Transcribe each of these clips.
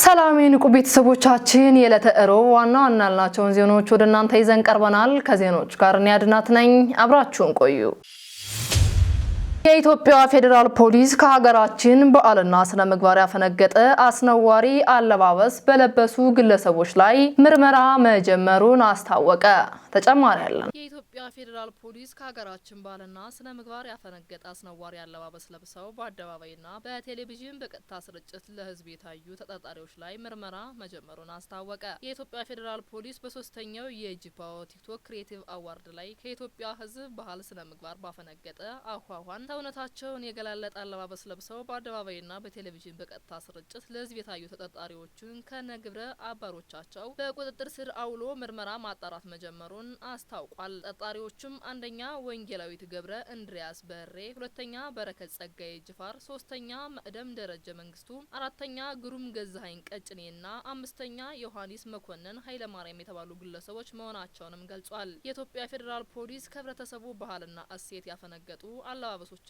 ሰላም የንቁ ቤተሰቦቻችን የዕለተ እሮብ ዋና ያልናቸውን ዜናዎች ወደ እናንተ ይዘን ቀርበናል። ከዜናዎች ጋር እኔ አድናት ነኝ። አብራችሁን ቆዩ። የኢትዮጵያ ፌዴራል ፖሊስ ከሀገራችን በዓልና ስነ ምግባር ያፈነገጠ አስነዋሪ አለባበስ በለበሱ ግለሰቦች ላይ ምርመራ መጀመሩን አስታወቀ። ተጨማሪ ያለን የኢትዮጵያ ፌዴራል ፖሊስ ከሀገራችን በዓልና ስነ ምግባር ያፈነገጠ አስነዋሪ አለባበስ ለብሰው በአደባባይና በቴሌቪዥን በቀጥታ ስርጭት ለሕዝብ የታዩ ተጠርጣሪዎች ላይ ምርመራ መጀመሩን አስታወቀ። የኢትዮጵያ ፌዴራል ፖሊስ በሶስተኛው የጂፓኦ ቲክቶክ ክሬቲቭ አዋርድ ላይ ከኢትዮጵያ ሕዝብ ባህል ስነ ምግባር ባፈነገጠ አኳኋን ሰውነታቸውን የገላለጠ አለባበስ ለብሰው በአደባባይና በቴሌቪዥን በቀጥታ ስርጭት ለሕዝብ የታዩ ተጠርጣሪዎችን ከነግብረ አባሮቻቸው በቁጥጥር ስር አውሎ ምርመራ ማጣራት መጀመሩን አስታውቋል። ተጠርጣሪዎቹም አንደኛ ወንጌላዊት ገብረ እንድሪያስ በሬ፣ ሁለተኛ በረከት ጸጋዬ ጅፋር፣ ሶስተኛ መቅደም ደረጀ መንግስቱ፣ አራተኛ ግሩም ገዛኸኝ ቀጭኔና አምስተኛ ዮሐንስ መኮንን ኃይለማርያም የተባሉ ግለሰቦች መሆናቸውንም ገልጿል። የኢትዮጵያ ፌዴራል ፖሊስ ከህብረተሰቡ ባህልና እሴት ያፈነገጡ አለባበሶችና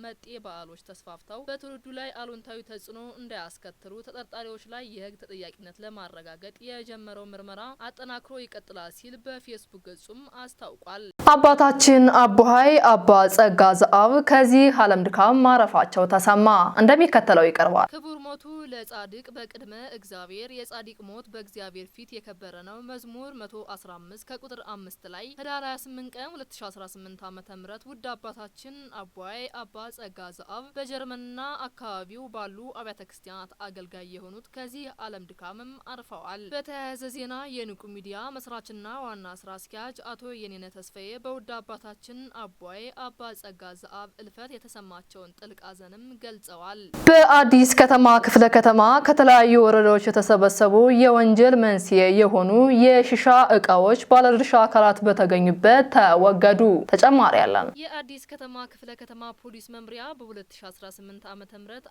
መጤ በዓሎች ተስፋፍተው በትውልዱ ላይ አሉንታዊ ተጽዕኖ እንዳያስከትሉ ተጠርጣሪዎች ላይ የህግ ተጠያቂነት ለማረጋገጥ የጀመረው ምርመራ አጠናክሮ ይቀጥላል ሲል በፌስቡክ ገጹም አስታውቋል። አባታችን አቡሃይ አባ ጸጋ ዘአብ ከዚህ ዓለም ድካም ማረፋቸው ተሰማ። እንደሚከተለው ይቀርባል። ክቡር ሞቱ ለጻድቅ በቅድመ እግዚአብሔር የጻድቅ ሞት በእግዚአብሔር ፊት የከበረ ነው። መዝሙር 115 ከቁጥር 5 ላይ ህዳር 28 ቀን 2018 ዓ.ም ውድ አባታችን አቡሃይ አባ ጸጋ ዘአብ በጀርመንና አካባቢው ባሉ አብያተ ክርስቲያናት አገልጋይ የሆኑት ከዚህ ዓለም ድካምም አርፈዋል። በተያያዘ ዜና የንቁ ሚዲያ መስራችና ዋና ስራ አስኪያጅ አቶ የኔነ ተስፋዬ በውድ አባታችን አቡሃይ አባ ጸጋ ዘአብ እልፈት የተሰማቸውን ጥልቅ ሐዘንም ገልጸዋል። በአዲስ ከተማ ክፍለ ከተማ ከተለያዩ ወረዳዎች የተሰበሰቡ የወንጀል መንስኤ የሆኑ የሺሻ እቃዎች ባለድርሻ አካላት በተገኙበት ተወገዱ። ተጨማሪ ያለን የአዲስ ከተማ ክፍለ ከተማ ፖሊስ መምሪያ በ2018 ዓ.ም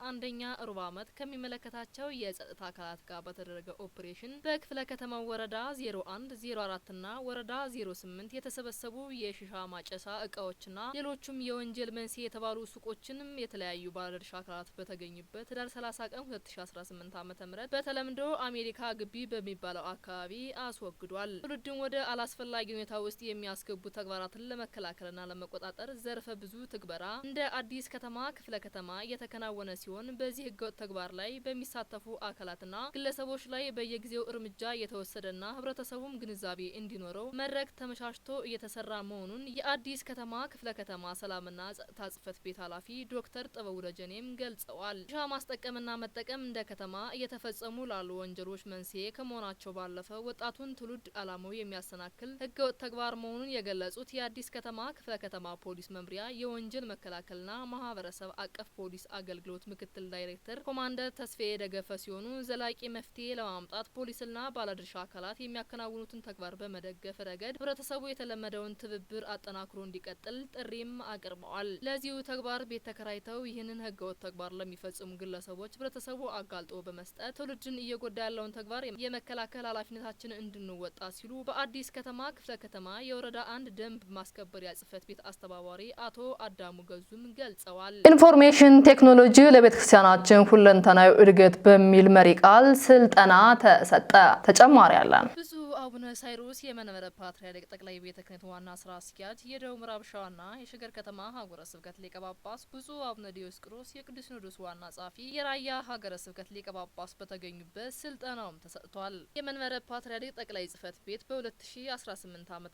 አንደኛ ሩብ ዓመት ከሚመለከታቸው የጸጥታ አካላት ጋር በተደረገ ኦፕሬሽን በክፍለ ከተማው ወረዳ 01፣ 04 እና ወረዳ 08 የተሰበሰቡ የሺሻ ማጨሳ እቃዎችና ሌሎችም የወንጀል መንስኤ የተባሉ ሱቆችንም የተለያዩ ባለድርሻ አካላት በተገኙበት ህዳር 30 ቀን 2018 ዓ.ም በተለምዶ አሜሪካ ግቢ በሚባለው አካባቢ አስወግዷል። ትውልድን ወደ አላስፈላጊ ሁኔታ ውስጥ የሚያስገቡ ተግባራትን ለመከላከልና ለመቆጣጠር ዘርፈ ብዙ ትግበራ እንደ አዲስ ከተማ ክፍለ ከተማ እየተከናወነ ሲሆን በዚህ ህገወጥ ተግባር ላይ በሚሳተፉ አካላትና ግለሰቦች ላይ በየጊዜው እርምጃ እየተወሰደና ህብረተሰቡም ግንዛቤ እንዲኖረው መድረክ ተመቻችቶ እየተሰራ መሆኑን የአዲስ ከተማ ክፍለ ከተማ ሰላምና ጸጥታ ጽሕፈት ቤት ኃላፊ ዶክተር ጥበቡ ደጀኔም ገልጸዋል። ሺሻ ማስጠቀምና መጠቀም እንደ ከተማ እየተፈጸሙ ላሉ ወንጀሎች መንስኤ ከመሆናቸው ባለፈ ወጣቱን ትውልድ አላማው የሚያሰናክል ህገወጥ ተግባር መሆኑን የገለጹት የአዲስ ከተማ ክፍለ ከተማ ፖሊስ መምሪያ የወንጀል መከላከልና ማህበረሰብ አቀፍ ፖሊስ አገልግሎት ምክትል ዳይሬክተር ኮማንደር ተስፋዬ ደገፈ ሲሆኑ ዘላቂ መፍትሄ ለማምጣት ፖሊስና ባለድርሻ አካላት የሚያከናውኑትን ተግባር በመደገፍ ረገድ ህብረተሰቡ የተለመደውን ትብብር አጠናክሮ እንዲቀጥል ጥሪም አቅርበዋል። ለዚሁ ተግባር ቤት ተከራይተው ይህንን ህገወጥ ተግባር ለሚፈጽሙ ግለሰቦች ህብረተሰቡ አጋልጦ በመስጠት ትውልድን እየጎዳ ያለውን ተግባር የመከላከል ኃላፊነታችን እንድንወጣ ሲሉ በአዲስ ከተማ ክፍለ ከተማ የወረዳ 1 ደንብ ማስከበሪያ ጽሕፈት ቤት አስተባባሪ አቶ አዳሙ ገዙም ገልጸዋል። ኢንፎርሜሽን ቴክኖሎጂ ለቤተክርስቲያናችን ሁለንተናዊ እድገት በሚል መሪ ቃል ስልጠና ተሰጠ። ተጨማሪ ያለን ብፁዕ አቡነ ሳይሮስ የመንበረ ፓትርያርክ ጠቅላይ ቤተ ክህነት ዋና ስራ አስኪያጅ፣ የደቡብ ምዕራብ ሸዋና የሸገር ከተማ ሀገረ ስብከት ሊቀ ጳጳስ፣ ብፁዕ አቡነ ዲዮስቆሮስ የቅዱስ ሲኖዶስ ዋና ጸሐፊ፣ የራያ ሀገረ ስብከት ሊቀ ጳጳስ በተገኙበት ስልጠናውም ተሰጥቷል። የመንበረ ፓትርያርክ ጠቅላይ ጽሕፈት ቤት በ2018 ዓ.ም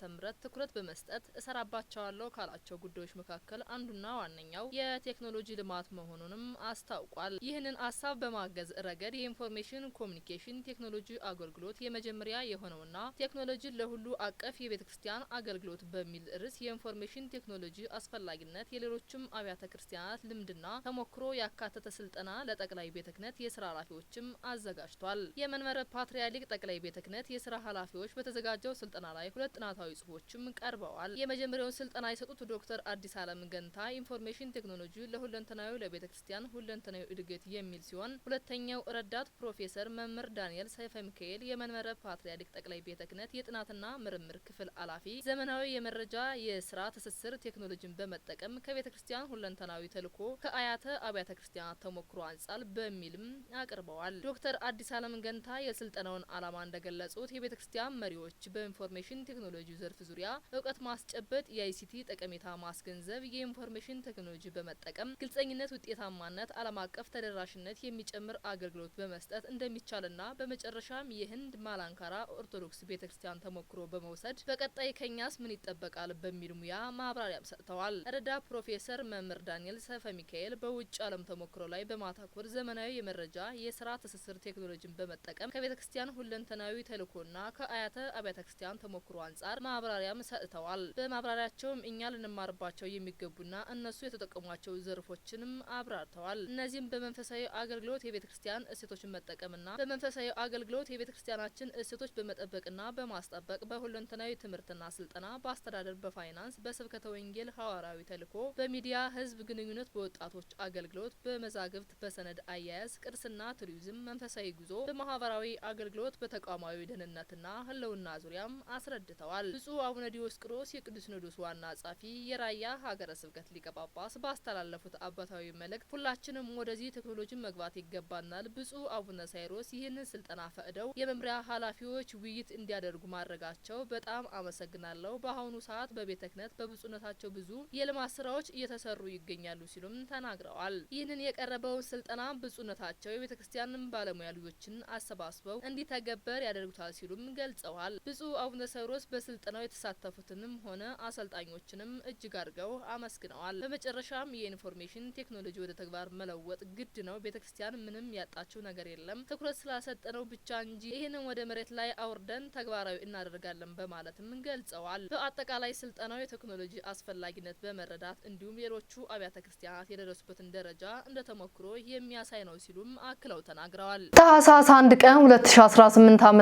ትኩረት በመስጠት እሰራባቸዋለሁ ካላቸው ጉዳዮች መካከል አንዱና ዋነኛው የቴክኖሎጂ ልማት መሆኑንም አስታውቋል። ይህንን ሀሳብ በማገዝ ረገድ የኢንፎርሜሽን ኮሚኒኬሽን ቴክኖሎጂ አገልግሎት የመጀመሪያ የሆነውና ቴክኖሎጂን ለሁሉ አቀፍ የቤተ ክርስቲያን አገልግሎት በሚል ርዕስ የኢንፎርሜሽን ቴክኖሎጂ አስፈላጊነት የሌሎችም አብያተ ክርስቲያናት ልምድና ተሞክሮ ያካተተ ስልጠና ለጠቅላይ ቤተ ክህነት የስራ ኃላፊዎችም አዘጋጅቷል። የመንበረ ፓትርያርክ ጠቅላይ ቤተ ክህነት የስራ ኃላፊዎች በተዘጋጀው ስልጠና ላይ 2 ጥናታዊ ጽሑፎችም ቀርበዋል። የመጀመሪያውን ስልጠና የሰጡት ዶክተር አዲስ አለም ገንታ ኢንፎርሜሽን ቴክኖሎጂ ለሁለንተናዊ ለቤተ ክርስቲያን ሁለንተናዊ እድገት የሚል ሲሆን፣ ሁለተኛው ረዳት ፕሮፌሰር መምህር ዳንኤል ሰይፈ ሚካኤል የመንበረ ፓትርያርክ ጠቅላይ ቤተ ክህነት የጥናትና ምርምር ክፍል ኃላፊ ዘመናዊ የመረጃ የስራ ትስስር ቴክኖሎጂን በመጠቀም ከቤተ ክርስቲያን ሁለንተናዊ ተልዕኮ ከአያተ አብያተ ክርስቲያናት ተሞክሮ አንጻር በሚልም አቅርበዋል። ዶክተር አዲስ ዓለም ገንታ የስልጠናውን ዓላማ እንደገለጹት የቤተ ክርስቲያን መሪዎች በኢንፎርሜሽን ቴክኖሎጂ ዘርፍ ዙሪያ እውቀት ማስጨበጥ፣ የአይሲቲ ጠቀሜታ ማስገንዘብ፣ የኢንፎርሜሽን ቴክኖሎጂ በመጠቀም ግልጸኝነት፣ ውጤታማነት፣ ዓለም አቀፍ ተደራሽነት የሚጨምር አገልግሎት በመስጠት እንደሚቻልና በመጨረሻም የህንድ ማላንካራ ኦርቶዶክስ ቤተክርስቲያን ተሞክሮ በመውሰድ በቀጣይ ከኛስ ምን ይጠበቃል በሚል ሙያ ማብራሪያም ሰጥተዋል። ረዳት ፕሮፌሰር መምህር ዳንኤል ሰይፈ ሚካኤል በውጭ ዓለም ተሞክሮ ላይ በማተኮር ዘመናዊ የመረጃ የስራ ትስስር ቴክኖሎጂን በመጠቀም ከቤተክርስቲያን ሁለንተናዊ ተልዕኮና ከአያተ አብያተ ክርስቲያን ተሞክሮ አንጻር ማብራሪያም ሰጥተዋል። በማብራሪያቸውም እኛ ልንማርባቸው የሚገቡና እነሱ የተጠቀሟቸው ዘርፎችንም አብራርተዋል። እነዚህም በመንፈሳዊ አገልግሎት የቤተክርስቲያን እሴቶችን መጠቀምና በመንፈሳዊ አገልግሎት የቤተክርስቲያናችን እሴቶች በመጠበቅና በማስጠበቅ በሁለንተናዊ ትምህርትና ስልጠና በአስተዳደር፣ በፋይናንስ፣ በስብከተ ወንጌል ሐዋርያዊ ተልዕኮ፣ በሚዲያ ህዝብ ግንኙነት፣ በወጣቶች አገልግሎት፣ በመዛግብት፣ በሰነድ አያያዝ፣ ቅርስና ቱሪዝም፣ መንፈሳዊ ጉዞ፣ በማህበራዊ አገልግሎት፣ በተቋማዊ ደህንነትና ህልውና ዙሪያም አስረድተዋል። ብፁዕ አቡነ ዲዮስቆሮስ የቅዱስ ሲኖዶስ ዋና ጸሐፊ የራያ ሀገረ ስብከት ሊቀ ጳጳስ ባስተላለፉት አባታዊ መልእክት ሁላችንም ወደዚህ ቴክኖሎጂ መግባት ይገባናል። ብፁዕ አቡነ ሳይሮስ ይህንን ስልጠና ፈቅደው የመምሪያ ኃላፊዎች ውይይት እንዲያደርጉ ማድረጋቸው በጣም አመሰግናለሁ። በአሁኑ ሰዓት በቤተ ክህነት በብፁዕነታቸው ብዙ የልማት ስራዎች እየተሰሩ ይገኛሉ ሲሉም ተናግረዋል። ይህንን የቀረበውን ስልጠና ብፁዕነታቸው የቤተ ክርስቲያንን ባለሙያ ልጆችን አሰባስበው እንዲተገበር ያደርጉታል ሲሉም ገልጸዋል። ብፁዕ አቡነ ሳይሮስ በስልጠናው የተሳተፉትንም ሆነ አሰልጣኞችንም እጅግ አድርገው አመስግነዋል። በመጨረሻም የኢንፎርሜሽን ቴክኖሎጂ ወደ ተግባር መለወጥ ግድ ነው። ቤተክርስቲያን ምንም ያጣችው ነገር የለም፣ ትኩረት ስላሰጠነው ብቻ እንጂ ይህንን ወደ መሬት ላይ አውርደን ተግባራዊ እናደርጋለን በማለትም ገልጸዋል። በአጠቃላይ ስልጠናው የቴክኖሎጂ አስፈላጊነት በመረዳት እንዲሁም ሌሎቹ አብያተ ክርስቲያናት የደረሱበትን ደረጃ እንደተሞክሮ የሚያሳይ ነው ሲሉም አክለው ተናግረዋል። ታህሳስ 1 ቀን 2018 ዓ.ም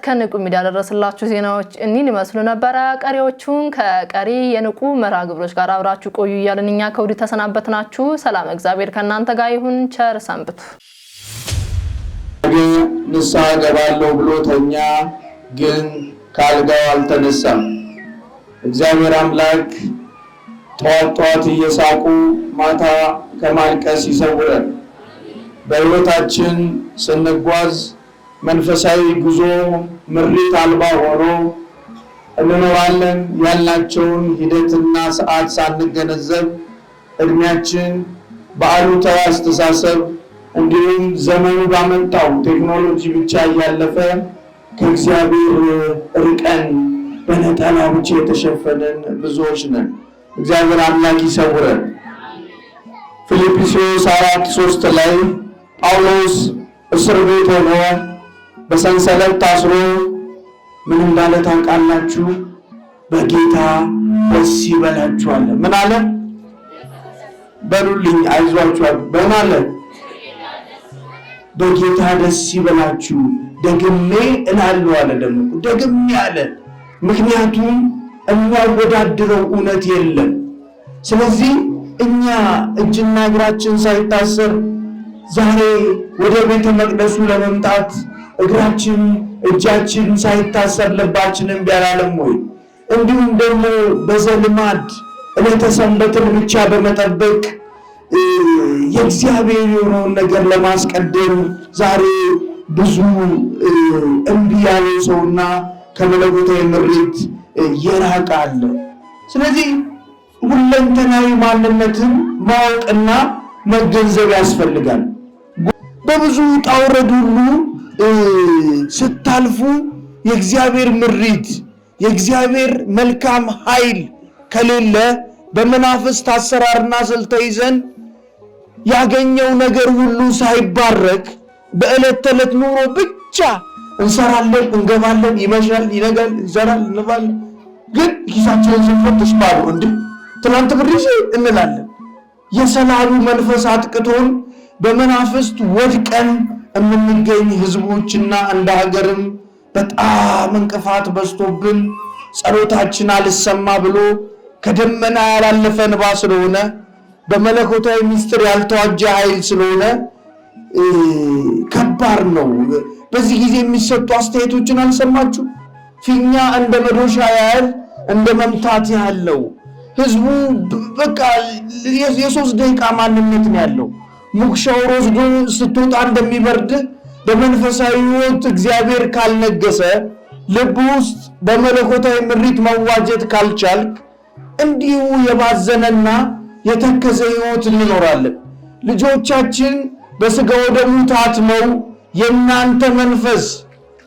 ከንቁ ሚዲያ ደረስላችሁ ዜናዎች እኒን ይመስሉ ነበረ። ቀሪዎቹን ከቀሪ የንቁ መርሃ ግብሮች ጋር አብራችሁ ቆዩ እያልን እኛ ከወዲህ ተሰናበትናችሁ። ሰላም እግዚአብሔር ከእናንተ ጋር ይሁን። ቸር ሰንብቱ። ንስሐ ገባለሁ ብሎ ተኛ፣ ግን ካልጋው አልተነሳም። እግዚአብሔር አምላክ ጠዋት ጠዋት እየሳቁ ማታ ከማልቀስ ይሰውረን። በሕይወታችን ስንጓዝ መንፈሳዊ ጉዞ ምሪት አልባ ሆኖ እንኖራለን። ያላቸውን ሂደትና ሰዓት ሳንገነዘብ እድሜያችን በአሉታዊ አስተሳሰብ እንዲሁም ዘመኑ ባመጣው ቴክኖሎጂ ብቻ እያለፈ ከእግዚአብሔር ርቀን በነጠላ ብቻ የተሸፈንን ብዙዎች ነን። እግዚአብሔር አምላክ ይሰውረን። ፊልጵስዩስ 4:3 ላይ ጳውሎስ እስር ቤት ሆኖ በሰንሰለት ታስሮ ምን እንዳለ ታውቃላችሁ? በጌታ ደስ ይበላችሁ አለ። ምን አለ? በሉልኝ፣ አይዟችሁ። በማለት በጌታ ደስ ይበላችሁ ደግሜ እላለሁ አለ። ደግሞ ደግሜ አለ። ምክንያቱም የሚያወዳድረው እውነት የለም። ስለዚህ እኛ እጅና እግራችን ሳይታሰር ዛሬ ወደ ቤተ መቅደሱ ለመምጣት እግራችን እጃችን ሳይታሰር ልባችንን ቢያላለም ወይ? እንዲሁም ደግሞ በዘልማድ ዕለተ ሰንበትን ብቻ በመጠበቅ የእግዚአብሔር የሆነውን ነገር ለማስቀደም ዛሬ ብዙ እምቢ ያለው ሰውና ከመለኮታዊ ምሪት የራቀ አለ። ስለዚህ ሁለንተናዊ ማንነትን ማወቅና መገንዘብ ያስፈልጋል። በብዙ ውጣ ውረድ ሁሉ ስታልፉ የእግዚአብሔር ምሪት የእግዚአብሔር መልካም ኃይል ከሌለ በመናፍስት አሰራርና ስልት ተይዘን ያገኘው ነገር ሁሉ ሳይባረክ በዕለት ተዕለት ኑሮ ብቻ እንሰራለን፣ እንገባለን፣ ይመሻል፣ ይነጋል፣ እንሰራል፣ እንባል። ግን ኪሳችንን ስንፈትሽ ባዶ እንዴ ትናንት ብር ይዤ እንላለን። የሰላሙ መንፈስ አጥቅቶን በመናፍስት ወድቀን የምንገኝ ህዝቦችና እንደ ሀገርም በጣም እንቅፋት በዝቶብን ጸሎታችን አልሰማ ብሎ ከደመና ያላለፈ እንባ ስለሆነ በመለኮታዊ ምስጢር ያልተዋጀ ኃይል ስለሆነ ከባድ ነው። በዚህ ጊዜ የሚሰጡ አስተያየቶችን አልሰማችሁ? ፊኛ እንደ መዶሻ ያህል እንደ መምታት ያለው ህዝቡ በቃ የ3 ደቂቃ ማንነት ነው ያለው። ሙክሻው ወስዶ ስትወጣ እንደሚበርድ በመንፈሳዊ ህይወት እግዚአብሔር ካልነገሰ ልብ ውስጥ በመለኮታዊ ምሪት መዋጀት ካልቻልክ እንዲሁ የባዘነና የተከዘ ህይወት እንኖራለን። ልጆቻችን በስጋ ወደሙ ታትመው የናንተ መንፈስ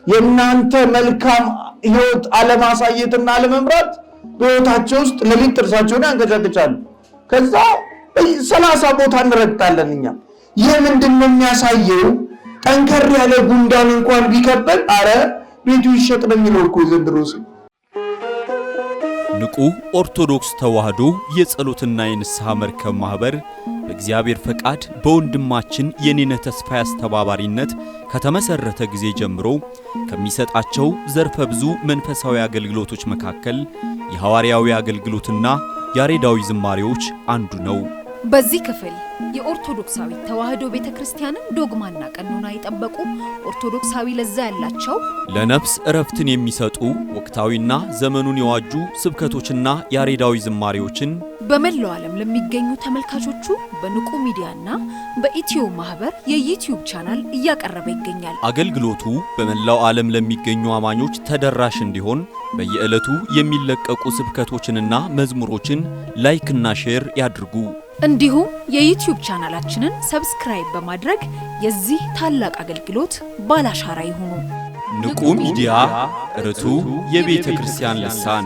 የናንተ መልካም ህይወት አለማሳየትና አለመምራት በህይወታቸው ውስጥ ለሊት ጥርሳቸውን ያንቀጫቅጫሉ። ከዛ 30 ቦታ እንረግጣለን እኛ። ይህ ምንድነው የሚያሳየው? ጠንከር ያለ ጉንዳን እንኳን ቢከበል አረ ቤቱ ይሸጥ ነው የሚለው እኮ ዘንድሮስ። ንቁ ኦርቶዶክስ ተዋህዶ የጸሎትና የንስሐ መርከብ ማህበር በእግዚአብሔር ፈቃድ በወንድማችን የኔነ ተስፋዬ አስተባባሪነት ከተመሰረተ ጊዜ ጀምሮ ከሚሰጣቸው ዘርፈ ብዙ መንፈሳዊ አገልግሎቶች መካከል የሐዋርያዊ አገልግሎትና ያሬዳዊ ዝማሬዎች አንዱ ነው። በዚህ ክፍል የኦርቶዶክሳዊ ተዋህዶ ቤተክርስቲያንን ዶግማና ቀኖና የጠበቁ ኦርቶዶክሳዊ ለዛ ያላቸው ለነፍስ እረፍትን የሚሰጡ ወቅታዊና ዘመኑን የዋጁ ስብከቶችና ያሬዳዊ ዝማሬዎችን በመላው ዓለም ለሚገኙ ተመልካቾቹ በንቁ ሚዲያና በኢትዮ ማህበር የዩቲዩብ ቻናል እያቀረበ ይገኛል። አገልግሎቱ በመላው ዓለም ለሚገኙ አማኞች ተደራሽ እንዲሆን በየዕለቱ የሚለቀቁ ስብከቶችንና መዝሙሮችን ላይክና ሼር ያድርጉ። እንዲሁም የዩቲዩብ ቻናላችንን ሰብስክራይብ በማድረግ የዚህ ታላቅ አገልግሎት ባላሻራ ይሁኑ። ንቁ ሚዲያ ርቱ የቤተ ክርስቲያን ልሳን